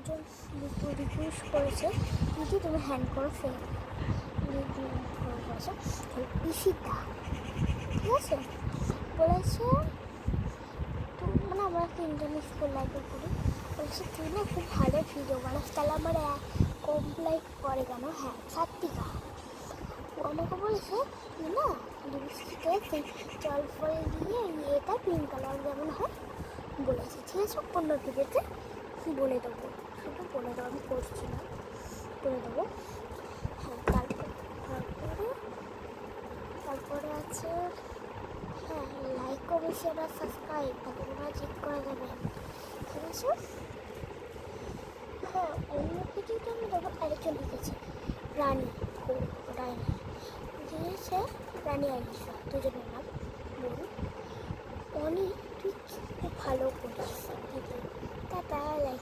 একজন রিকোয়েস্ট করেছে দিদি তুমি হ্যান্ড করো ফোন করেছে ঈশিতা, ঠিক আছে, বলেছে তো মানে আমরা একটা ইন্টারন্যাশনাল লাইফে করি, বলেছে তুই না খুব ভালো ভিডিও বানাস, তাহলে আমার কম লাইক করে কেন? হ্যাঁ সাত্বিকা ও আমাকে বলেছে তুই না লিপস্টিকে জল ফল দিয়ে এটা পিঙ্ক কালার যেমন হয় বলেছে, ঠিক আছে, অন্য ভিডিওতে বলে দেবো, শুধু বলে দেবো, আমি করছি না, বলে দেবো। হ্যাঁ তারপরে আছে হ্যাঁ লাইক করবে, শেয়ার আর সাবস্ক্রাইব তোমরা চেক করে দেবেন, ঠিক আছে। হ্যাঁ অন্য ভিডিওটা আমি দেবো, আরেকজন লিখেছে রানী রানী দিয়েছে, রানী আলিশা, দুজনের নাম বলুন। অনি তুই খুব ভালো করিস ভিডিও, টাটা। লাইক